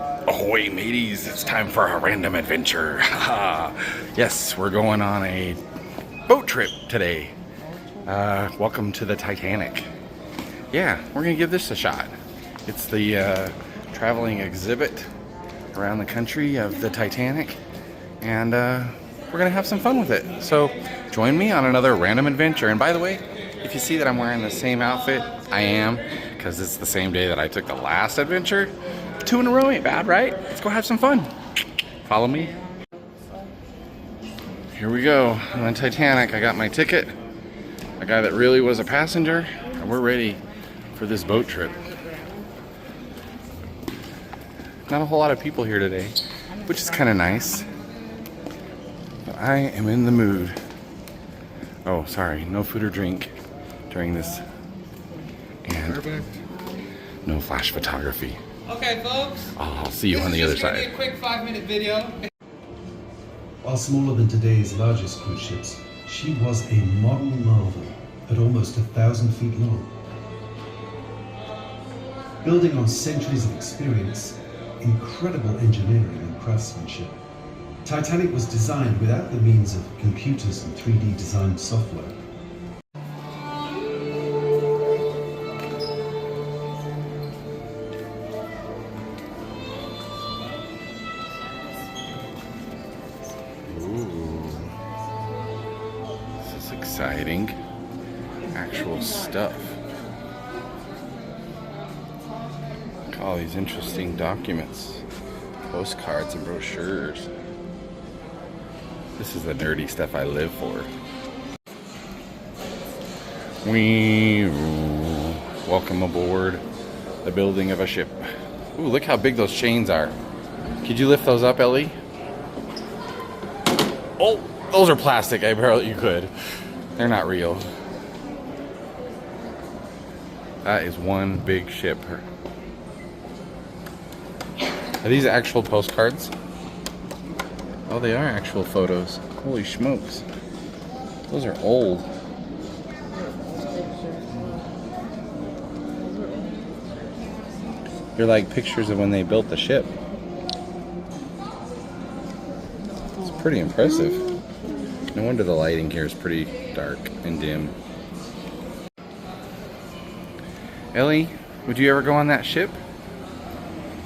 Ahoy, mateys, it's time for a random adventure. Yes, we're going on a boat trip today. Welcome to the Titanic. Yeah, we're gonna give this a shot. It's the traveling exhibit around the country of the Titanic, and we're gonna have some fun with it. So join me on another random adventure. And by the way, if you see that I'm wearing the same outfit, I am, because it's the same day that I took the last adventure. 2 in a row ain't bad, right? Let's go have some fun. Follow me. Here we go on the Titanic. I got my ticket. A guy that really was a passenger, and we're ready for this boat trip. Not a whole lot of people here today, which is kind of nice. But I am in the mood. Oh, sorry, no food or drink during this. And no flash photography. Okay, folks. I'll see you on the other side. This is just gonna be a quick 5-minute video. While smaller than today's largest cruise ships, she was a modern marvel at almost 1,000 feet long. Building on centuries of experience, incredible engineering and craftsmanship, Titanic was designed without the means of computers and 3D design software. This is exciting. Actual stuff. Look at all these interesting documents, postcards and brochures. This is the nerdy stuff I live for. Welcome aboard the building of a ship. Ooh, look how big those chains are. Could you lift those up, Ellie? Oh, those are plastic. I barely you could. They're not real. That is one big ship. Are these actual postcards? Oh, they are actual photos. Holy smokes. Those are old. They're like pictures of when they built the ship. It's pretty impressive. No wonder the lighting here is pretty dark and dim. Ellie, would you ever go on that ship?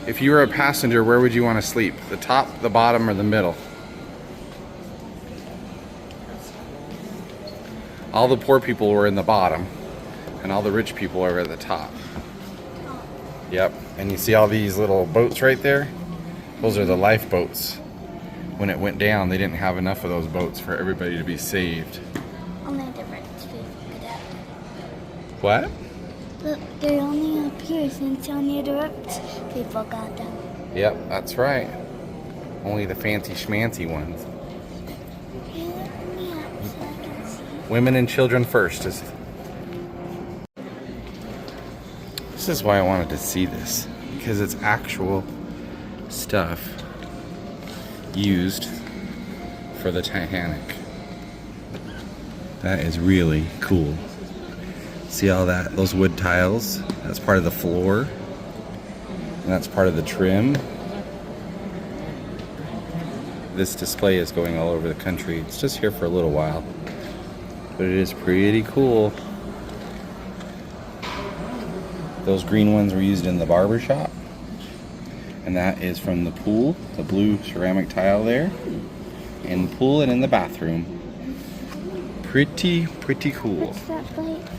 If you were a passenger, where would you want to sleep? The top, the bottom, or the middle? All the poor people were in the bottom, and all the rich people were at the top. Yep, and you see all these little boats right there? Those are the lifeboats. When it went down, they didn't have enough of those boats for everybody to be saved. Only the rich people could have. What? Look, they're only up here since only the rich people got them. Yep, that's right. Only the fancy schmancy ones. Hey, let me up so I can see. Women and children first. This is why I wanted to see this, because it's actual stuff used for the Titanic. That is really cool. See all that? Those wood tiles? That's part of the floor. And that's part of the trim. This display is going all over the country. It's just here for a little while. But it is pretty cool. Those green ones were used in the barber shop. And that is from the pool, the blue ceramic tile there. In the pool and in the bathroom. Pretty cool. What's that plate from?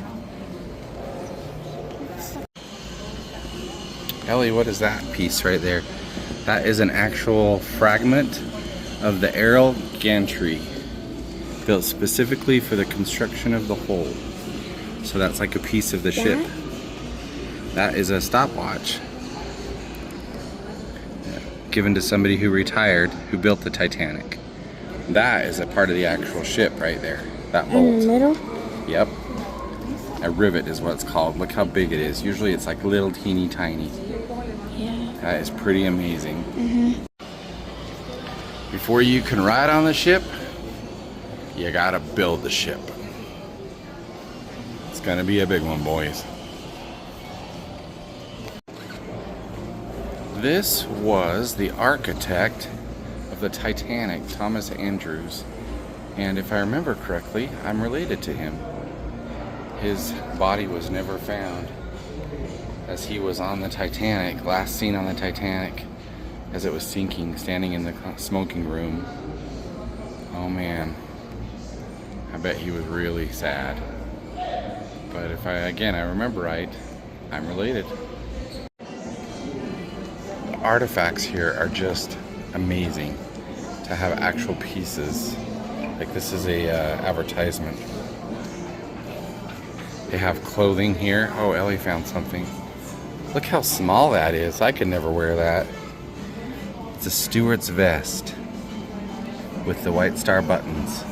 Ellie, what is that piece right there? That is an actual fragment of the aerial gantry, built specifically for the construction of the hull. So that's like a piece of the ship. That is a stopwatch given to somebody who retired, who built the Titanic. That is a part of the actual ship right there. That bolt. In the middle? Yep. A rivet is what it's called. Look how big it is. Usually it's like little teeny tiny. Yeah. That is pretty amazing. Before you can ride on the ship, you gotta build the ship. It's gonna be a big one, boys. This was the architect of the Titanic, Thomas Andrews. And if I remember correctly, I'm related to him. His body was never found as he was on the Titanic, last seen on the Titanic as it was sinking, standing in the smoking room. Oh man, I bet he was really sad. But if I remember right, I'm related. The artifacts here are just amazing to have actual pieces. Like this is a advertisement. They have clothing here. Oh, Ellie found something. Look how small that is. I could never wear that. It's a steward's vest with the white star buttons.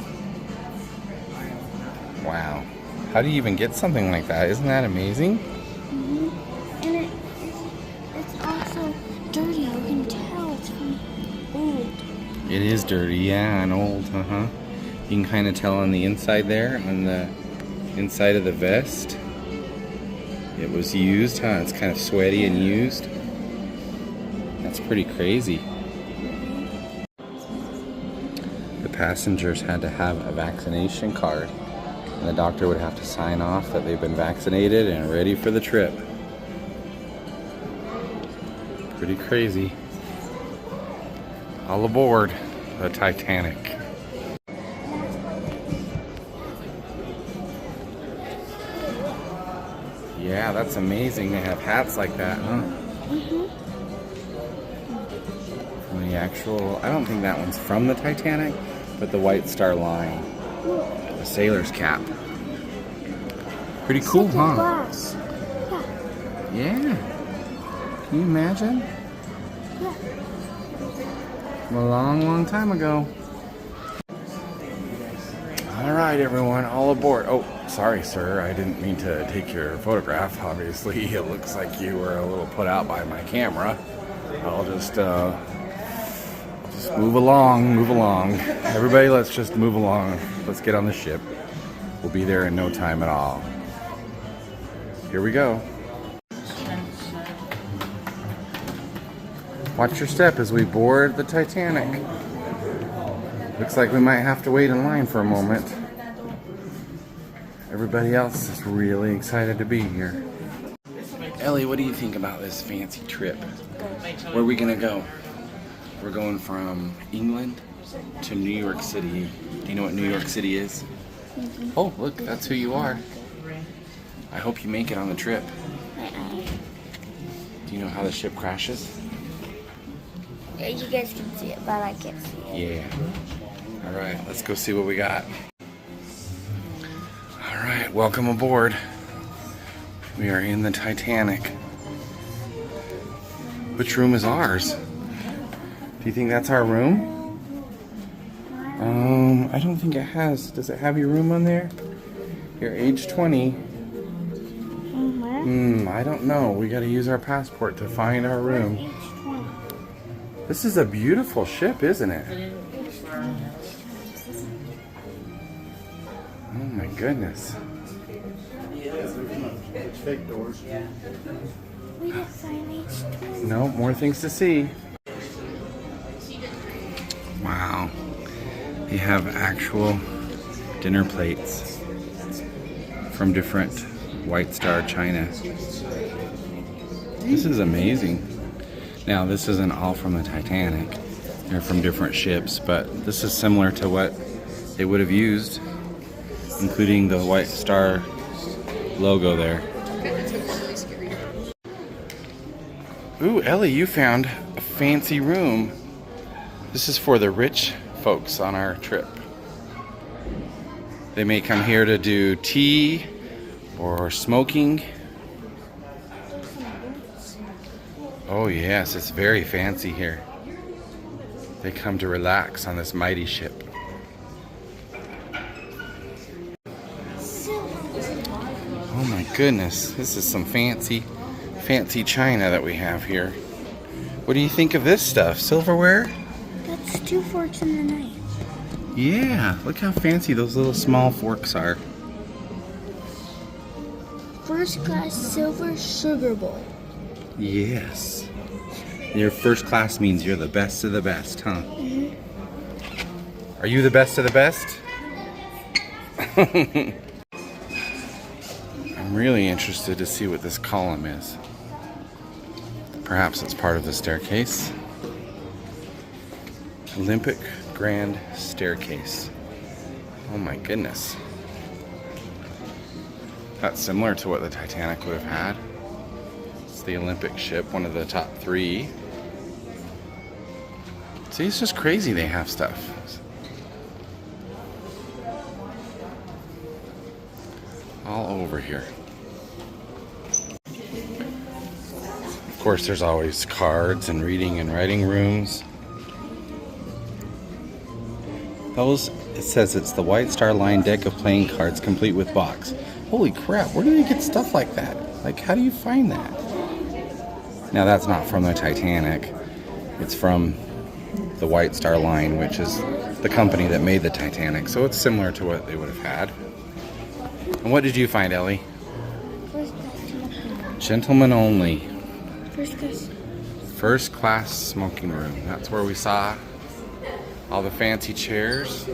Wow. How do you even get something like that? Isn't that amazing? Mm-hmm. And it's also dirty. You can tell it's from old. It is dirty, yeah, and old, You can kind of tell on the inside there, on the inside of the vest. It was used, huh? It's kind of sweaty and used. That's pretty crazy. The passengers had to have a vaccination card, and the doctor would have to sign off that they've been vaccinated and ready for the trip. Pretty crazy. All aboard the Titanic. Yeah, that's amazing. They have hats like that, huh? From the actual, I don't think that one's from the Titanic, but the White Star Line. A sailor's cap. Pretty cool, huh? Glass. Yeah. Can you imagine? Yeah. From a long, long time ago. All right, everyone, all aboard. Oh, sorry, sir. I didn't mean to take your photograph. Obviously, it looks like you were a little put out by my camera. I'll just move along. Everybody, let's just move along. Let's get on the ship. We'll be there in no time at all. Here we go. Watch your step as we board the Titanic. Looks like we might have to wait in line for a moment. Everybody else is really excited to be here. Ellie, what do you think about this fancy trip? Where are we gonna go? We're going from England to New York City. Do you know what New York City is? Oh, look, that's who you are. I hope you make it on the trip. Do you know how the ship crashes? Yeah, you guys can see it, but I can't see it. Yeah. All right, let's go see what we got. All right, welcome aboard. We are in the Titanic. Which room is ours? Do you think that's our room? I don't think it has. Does it have your room on there? You're age 20. I don't know. We got to use our passport to find our room. This is a beautiful ship, isn't it? Oh my goodness. Fake doors. We didn't sign H2. No, more things to see. Wow. They have actual dinner plates from different White Star China. This is amazing. Now, this isn't all from the Titanic. They're from different ships, but this is similar to what they would have used, including the White Star logo there. Ooh, Ellie, you found a fancy room. This is for the rich folks on our trip. They may come here to do tea or smoking. Oh yes, it's very fancy here. They come to relax on this mighty ship. Oh my goodness, this is some fancy china that we have here. What do you think of this stuff? Silverware? That's 2 forks and a knife. Yeah, look how fancy those little small forks are. First class silver sugar bowl. Yes. Your first class means you're the best of the best, huh? Are you the best of the best? I'm really interested to see what this column is. Perhaps it's part of the staircase. Olympic Grand Staircase. Oh my goodness. That's similar to what the Titanic would have had. It's the Olympic ship, one of the top 3. See, it's just crazy they have stuff. All over here. Of course, there's always cards and reading and writing rooms. Those, it says it's the White Star Line deck of playing cards complete with box. Holy crap, where do they get stuff like that? Like, how do you find that? Now, that's not from the Titanic. It's from the White Star Line, which is the company that made the Titanic. So it's similar to what they would have had. And what did you find, Ellie? First class smoking room. Gentlemen only. First class. First class smoking room. That's where we saw all the fancy chairs.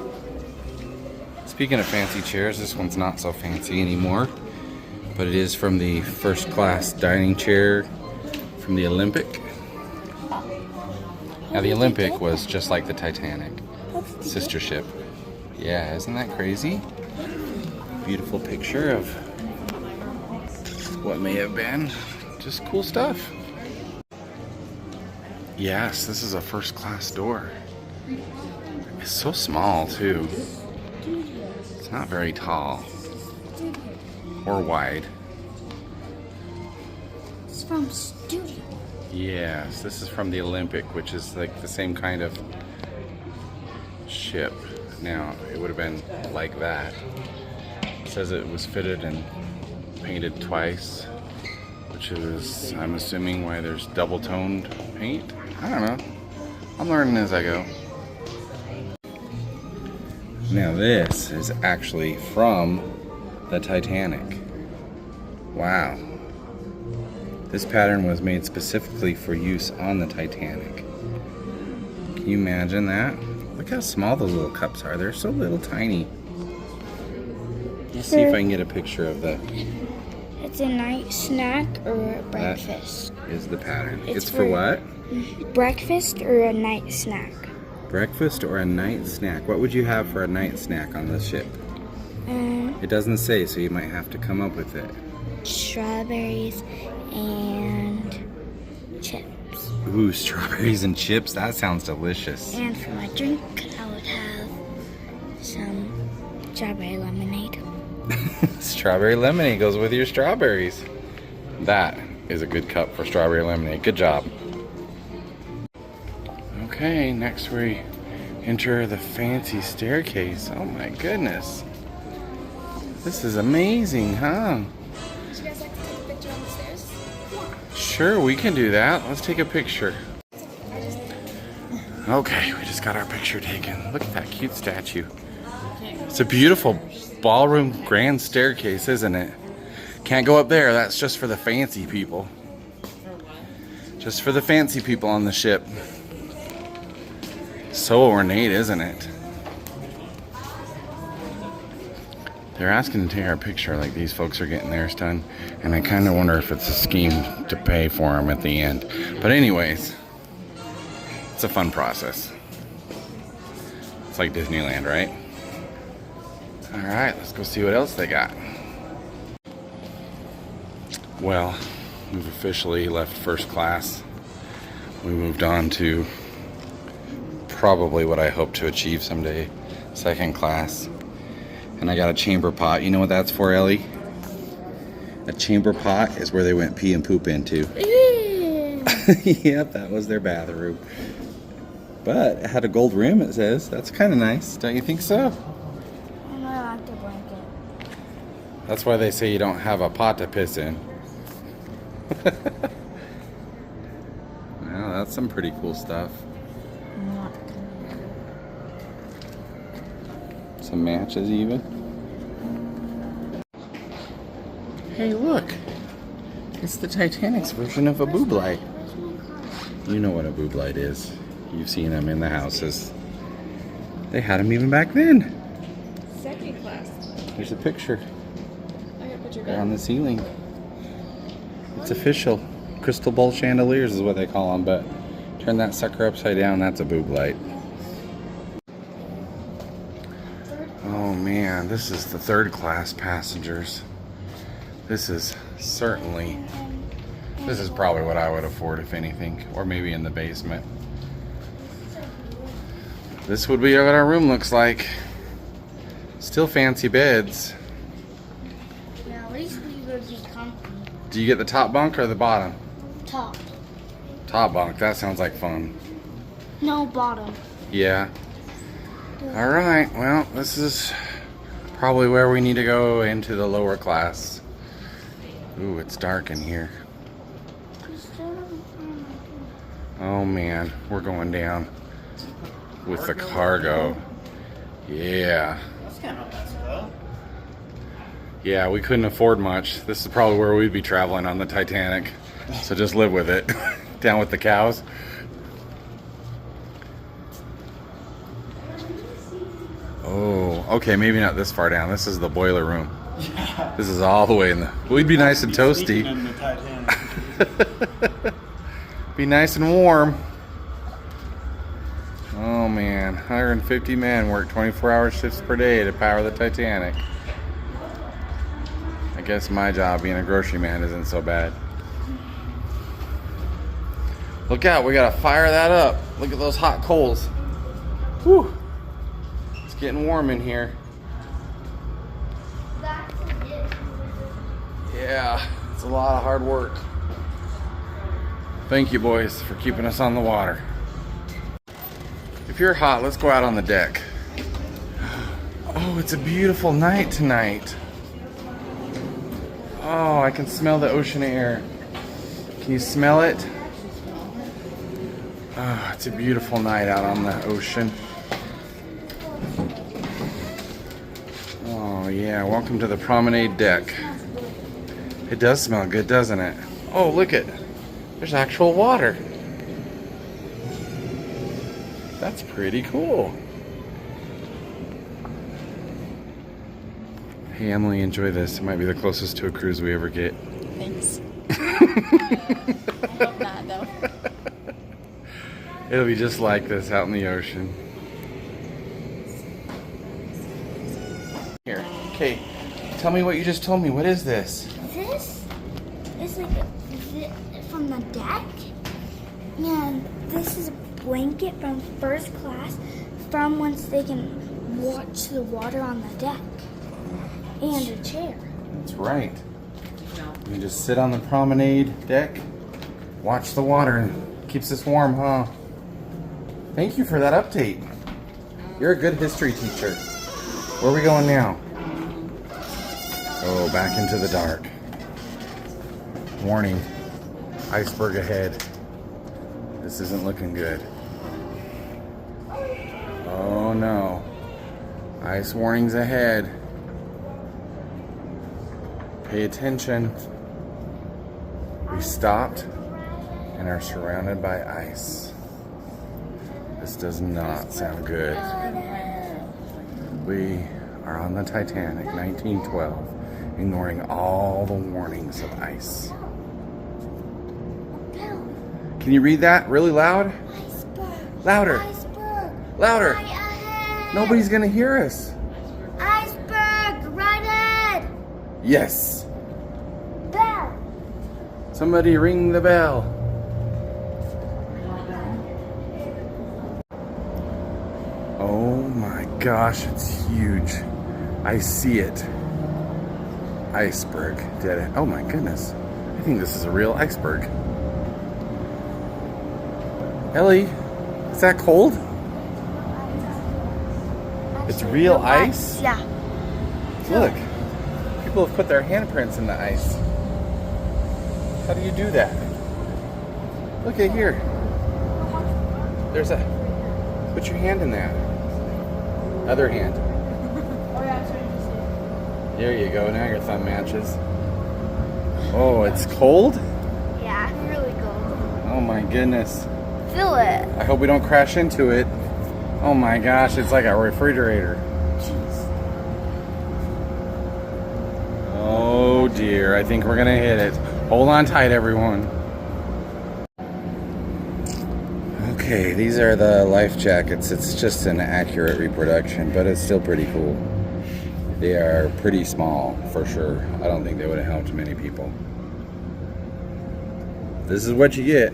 Speaking of fancy chairs, this one's not so fancy anymore, but it is from the first class dining chair from the Olympic. Now the Olympic was just like the Titanic, sister ship. Yeah, isn't that crazy? Beautiful picture of what may have been. Just cool stuff. Yes, this is a first class door. It's so small too. It's not very tall or wide. It's from Studio. Yes, this is from the Olympic, which is like the same kind of ship. Now, it would have been like that. It says it was fitted and painted twice, which is, I'm assuming, why there's double-toned paint. I don't know. I'm learning as I go. Now this is actually from the Titanic. Wow. This pattern was made specifically for use on the Titanic. Can you imagine that? Look how small those little cups are. They're so little tiny. Let's see if I can get a picture of the... It's a night snack or a breakfast. That is the pattern. It's for what? Breakfast or a night snack. Breakfast or a night snack. What would you have for a night snack on the ship? It doesn't say, so you might have to come up with it. Strawberries and chips. Ooh, strawberries and chips? That sounds delicious. And for my drink, I would have some strawberry lemonade. Strawberry lemonade goes with your strawberries. That is a good cup for strawberry lemonade. Good job. Okay, next we enter the fancy staircase. Oh my goodness. This is amazing, huh? Would you guys like to take a picture on the stairs? Sure, we can do that. Let's take a picture. Okay, we just got our picture taken. Look at that cute statue. It's a beautiful ballroom grand staircase, isn't it? Can't go up there. That's just for the fancy people. Just for the fancy people on the ship. So ornate, isn't it? They're asking to take our picture like these folks are getting theirs done. And I kind of wonder if it's a scheme to pay for them at the end. But anyways, it's a fun process. It's like Disneyland, right? Alright, let's go see what else they got. Well, we've officially left first class. We moved on to probably what I hope to achieve someday, second class. And I got a chamber pot. You know what that's for, Ellie? A chamber pot is where they went pee and poop into. Yep, that was their bathroom. But it had a gold rim, it says. That's kind of nice. Don't you think so? And I like the blanket. That's why they say you don't have a pot to piss in. Well, that's some pretty cool stuff. Some matches even. Hey, look. It's the Titanic's version of a boob light. You know what a boob light is. You've seen them in the houses. They had them even back then. Second class. There's a picture. I got a picture They're on the ceiling. It's official. Crystal ball chandeliers is what they call them, but turn that sucker upside down, that's a boob light. Oh man, this is the third class passengers. This is certainly, this is probably what I would afford if anything, or maybe in the basement. This would be what our room looks like. Still fancy beds. Yeah, at least we were just comfy. Do you get the top bunk or the bottom? Top. Top bunk, that sounds like fun. No, bottom. Yeah. Alright, well, this is probably where we need to go into the lower class. Ooh, it's dark in here. Oh man, we're going down with the cargo. Yeah. That's kind of nice though. Yeah, we couldn't afford much. This is probably where we'd be traveling on the Titanic. So just live with it. Down with the cows. Oh, okay, maybe not this far down. This is the boiler room. Yeah. This is all the way in the... We'd be nice and toasty. In the Titanic. Be nice and warm. Oh man, 150 men work 24-hour shifts per day to power the Titanic. I guess my job being a grocery man isn't so bad. Look out, we gotta fire that up. Look at those hot coals. Whew. It's getting warm in here. Yeah, it's a lot of hard work. Thank you, boys, for keeping us on the water. If you're hot, let's go out on the deck. Oh, it's a beautiful night tonight. Oh, I can smell the ocean air. Can you smell it? Oh, it's a beautiful night out on the ocean. Oh yeah, welcome to the promenade deck. It does smell good, doesn't it? Oh, look it. There's actual water. That's pretty cool. Hey Emily, enjoy this. It might be the closest to a cruise we ever get. Thanks. I love that though. It'll be just like this out in the ocean. Here, okay. Tell me what you just told me. What is this? This is like from the deck, and this is a blanket from first class from once they can watch the water on the deck, and a chair. That's right. You just sit on the promenade deck, watch the water, and keeps us warm, huh? Thank you for that update. You're a good history teacher. Where are we going now? Oh, back into the dark. Warning, iceberg ahead. This isn't looking good. Oh no. Ice warnings ahead. Pay attention. We stopped and are surrounded by ice. This does not sound good. We are on the Titanic, 1912, ignoring all the warnings of ice. Can you read that really loud? Iceberg. Louder. Iceberg. Louder. Right ahead. Nobody's gonna hear us. Iceberg. Right ahead. Yes. Bell. Somebody ring the bell. Oh my gosh, it's huge. I see it. Iceberg. Did it? Oh my goodness. I think this is a real iceberg. Ellie, is that cold? It's real ice? Yeah. Look, people have put their handprints in the ice. How do you do that? Look at here. There's a... Put your hand in that. Other hand. There you go. Now your thumb matches. Oh, it's cold? Yeah, it's really cold. Oh my goodness. Feel it. I hope we don't crash into it. Oh my gosh, it's like a refrigerator. Oh dear, I think we're gonna hit it. Hold on tight, everyone. Okay, these are the life jackets. It's just an accurate reproduction, but it's still pretty cool. They are pretty small, for sure. I don't think they would have helped many people. This is what you get.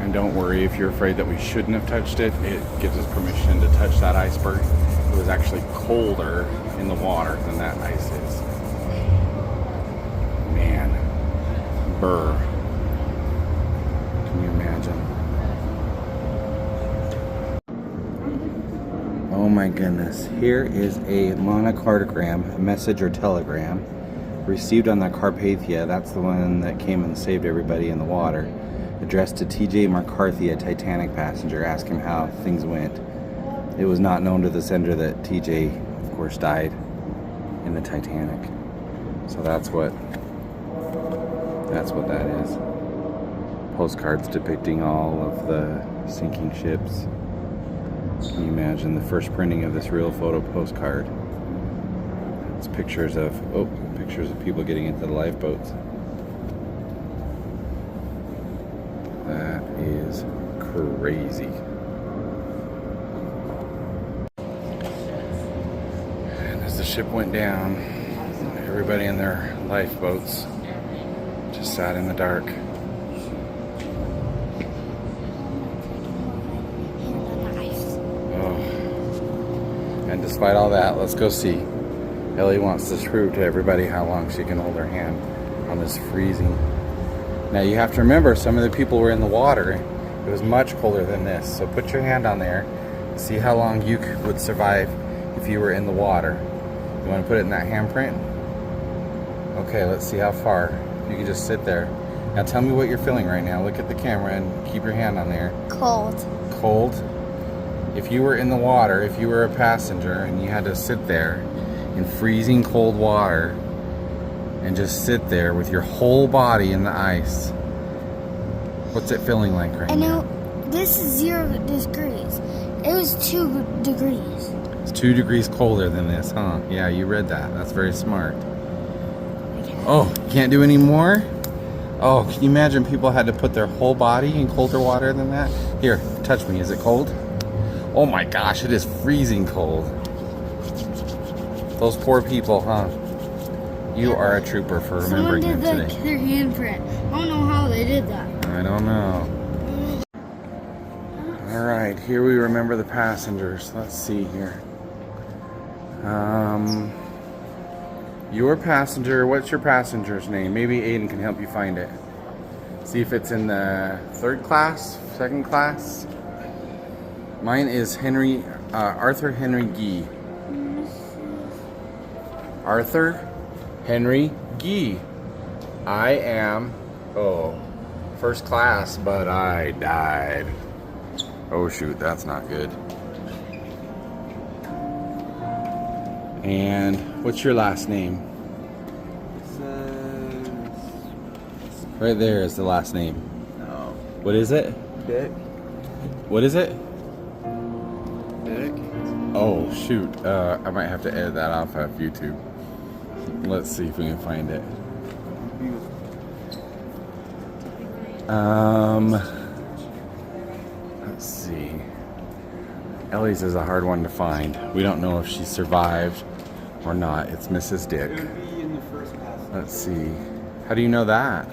And don't worry if you're afraid that we shouldn't have touched it. It gives us permission to touch that iceberg. It was actually colder in the water than that ice is. Man, burr. Can you imagine? Oh my goodness. Here is a monocartogram, a message or telegram, received on the Carpathia. That's the one that came and saved everybody in the water. Addressed to T.J. McCarthy, a Titanic passenger. Ask him how things went. It was not known to the sender that T.J., of course, died in the Titanic. So that's what that is. Postcards depicting all of the sinking ships. Can you imagine the first printing of this real photo postcard? It's pictures of people getting into the lifeboats. That is crazy. And as the ship went down, everybody in their lifeboats just sat in the dark. And despite all that, let's go see. Ellie wants to prove to everybody how long she can hold her hand on this freezing. Now you have to remember, some of the people were in the water. It was much colder than this. So put your hand on there. See how long you would survive if you were in the water. You want to put it in that handprint? Okay, let's see how far. You can just sit there. Now tell me what you're feeling right now. Look at the camera and keep your hand on there. Cold. Cold? If you were in the water, if you were a passenger and you had to sit there in freezing cold water and just sit there with your whole body in the ice, what's it feeling like right now? This is 0 degrees. It was 2 degrees. It's 2 degrees colder than this, huh? Yeah, you read that. That's very smart. Oh, can't do any more? Oh, can you imagine people had to put their whole body in colder water than that? Here, touch me. Is it cold? Oh my gosh, it is freezing cold. Those poor people, huh? You are a trooper for remembering them today. Someone did their handprint. I don't know how they did that. I don't know. Alright, here we remember the passengers. Let's see here. Your passenger, what's your passenger's name? Maybe Aiden can help you find it. See if it's in the 3rd class, 2nd class. Mine is Arthur Henry Gee. Arthur Henry Gee. I am, 1st class, but I died. Oh shoot, that's not good. And what's your last name? Right there is the last name. No. What is it? Dick. What is it? Dick. Oh shoot, I might have to edit that off of YouTube. Let's see if we can find it. Let's see. Ellie's is a hard one to find. We don't know if she survived or not. It's Mrs. Dick. It would be in the 1st class. Let's see. How do you know that?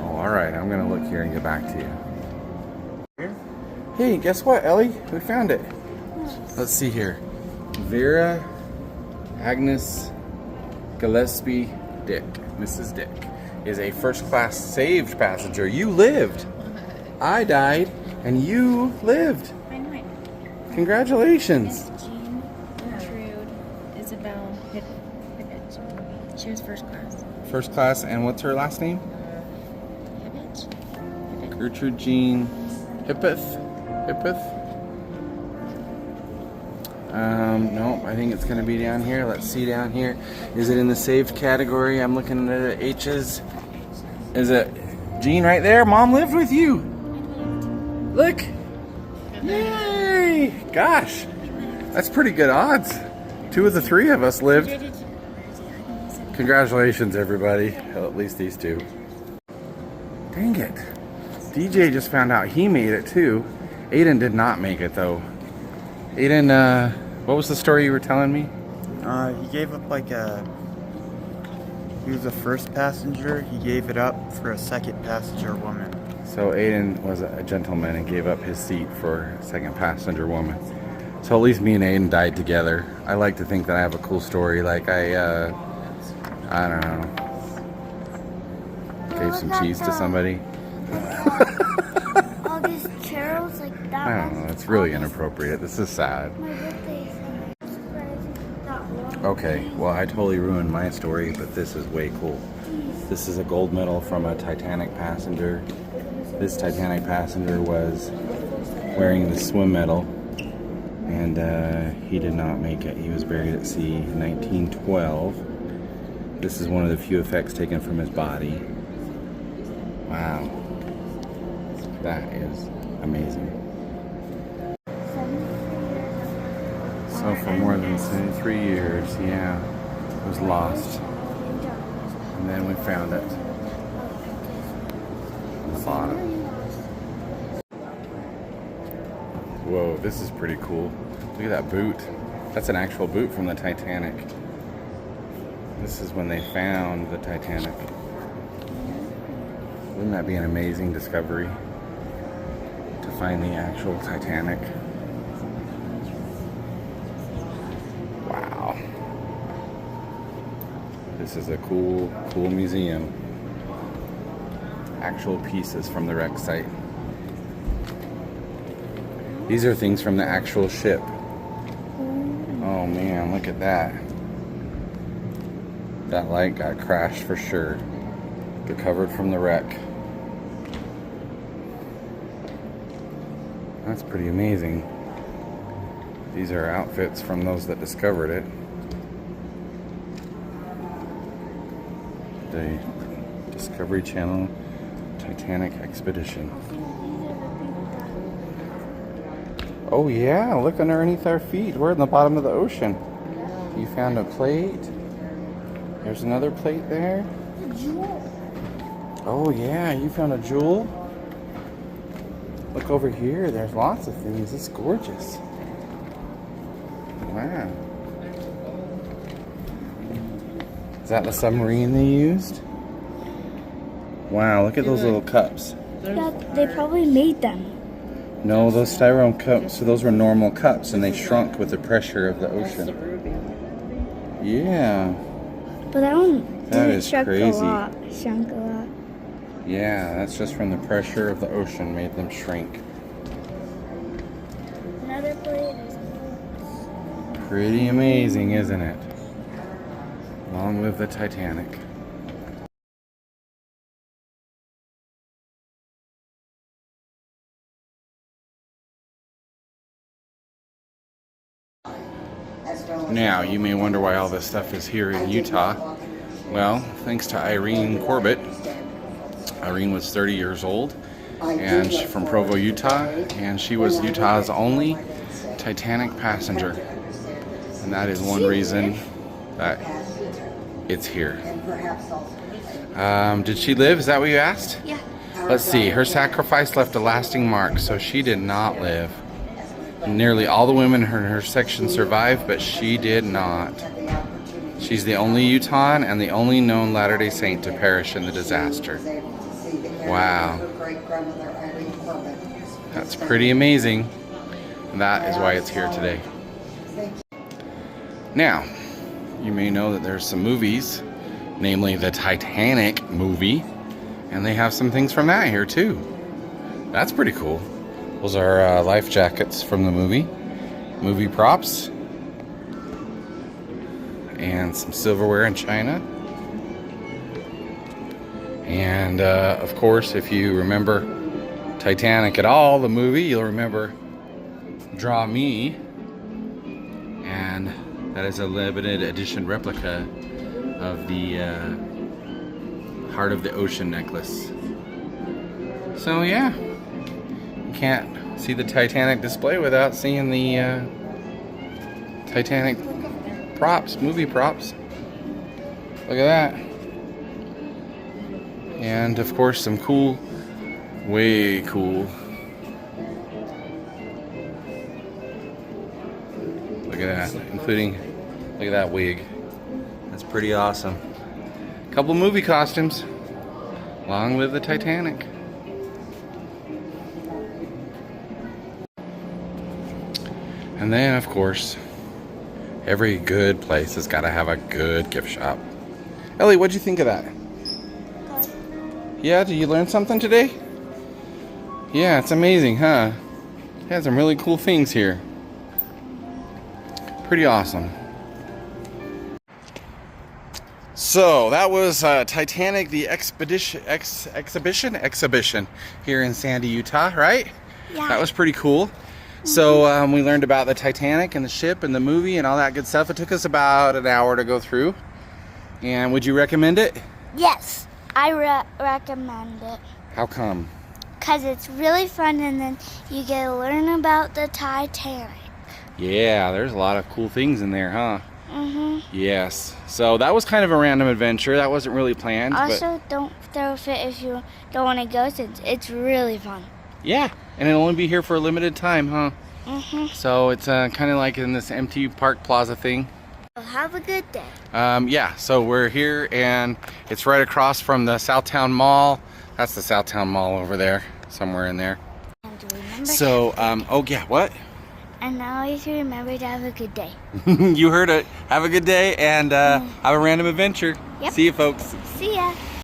Oh, alright, I'm gonna look here and get back to you. Hey, guess what, Ellie? We found it. Let's see here. Vera Agnes Gillespie Dick, Mrs. Dick, is a 1st class saved passenger. You lived. I died, and you lived. I know. Congratulations. Jean, Gertrude, Isabel, Hibbett. She was 1st class. 1st class, and what's her last name? Hibbett. Gertrude Jean Hippeth. Nope, I think it's gonna be down here. Let's see down here. Is it in the saved category? I'm looking at the H's. Is it Gene right there? Mom lived with you. Look. Yay! Gosh, that's pretty good odds. 2 of the 3 of us lived. Congratulations, everybody. Well, at least these 2. Dang it. DJ just found out he made it too. Aiden did not make it though. Aiden, what was the story you were telling me? He gave up he was the first passenger. He gave it up for a second passenger woman. So Aiden was a gentleman and gave up his seat for a second passenger woman. So at least me and Aiden died together. I like to think that I have a cool story. Like I don't know, gave some cheese to somebody. All these carols like that. I don't know. It's really inappropriate. This is sad. My birthday is that one. Okay, well, I totally ruined my story, but this is way cool. This is a gold medal from a Titanic passenger. This Titanic passenger was wearing the swim medal, and he did not make it. He was buried at sea in 1912. This is one of the few effects taken from his body. Wow. That is amazing. So for more than 73 years, yeah, it was lost. And then we found it. On the bottom. Whoa, this is pretty cool. Look at that boot. That's an actual boot from the Titanic. This is when they found the Titanic. Wouldn't that be an amazing discovery? To find the actual Titanic. Wow. This is a cool museum. Actual pieces from the wreck site. These are things from the actual ship. Oh man, look at that. That light got crashed for sure. Recovered from the wreck. That's pretty amazing. These are outfits from those that discovered it. The Discovery Channel Titanic Expedition. Oh yeah, look underneath our feet. We're in the bottom of the ocean. You found a plate. There's another plate there. Oh yeah, you found a jewel. Look over here, there's lots of things. It's gorgeous. Wow. Is that the submarine they used? Wow, look at those little cups. Yeah, they probably made them. No, those styrofoam cups, so those were normal cups and they shrunk with the pressure of the ocean. Yeah. But that one That didn't is shrunk crazy. a lot. Shrunk a lot. Yeah, that's just from the pressure of the ocean made them shrink. Another plate is Pretty amazing, isn't it? Long live the Titanic. Now, you may wonder why all this stuff is here in Utah. Well, thanks to Irene Corbett. Irene was 30 years old and from Provo, Utah, and she was Utah's only Titanic passenger. And that is one reason that it's here. Did she live? Is that what you asked? yeah. Let's see. Her sacrifice left a lasting mark, so she did not live. Nearly all the women in her section survived, but she did not. She's the only Utahn and the only known Latter-day Saint to perish in the disaster. Wow. That's pretty amazing. And that is why it's here today. Now, you may know that there's some movies, namely the Titanic movie, and they have some things from that here too. That's pretty cool. Those are life jackets from the movie props, and some silverware in China. And of course, if you remember Titanic at all, the movie, you'll remember Draw Me. That is a limited edition replica of the Heart of the Ocean necklace. So yeah, you can't see the Titanic display without seeing the Titanic props, movie props. Look at that. And of course some cool, way cool. Look at that, including, look at that wig. That's pretty awesome. Couple movie costumes. Long live the Titanic. And then, of course, every good place has got to have a good gift shop. Ellie, what'd you think of that? Good. Yeah, did you learn something today? Yeah, it's amazing, huh? It has some really cool things here. Pretty awesome. So that was Titanic, the exhibition here in Sandy, Utah, right? Yeah. That was pretty cool. So we learned about the Titanic and the ship and the movie and all that good stuff. It took us about an hour to go through. And would you recommend it? Yes, I recommend it. How come? Because it's really fun and then you get to learn about the Titanic. Yeah, there's a lot of cool things in there, huh? Mm-hmm. Yes. So that was kind of a random adventure. That wasn't really planned. Also, don't throw a fit if you don't want to go since it's really fun. Yeah, and it'll only be here for a limited time, huh? Mm-hmm. So it's kind of like in this empty park plaza thing. Well, have a good day. Yeah, so we're here and it's right across from the Southtown Mall. That's the Southtown Mall over there, somewhere in there. And remember, So, oh yeah, what? and always remember to have a good day. You heard it. Have a good day and have a random adventure. Yep. See you, folks. See ya.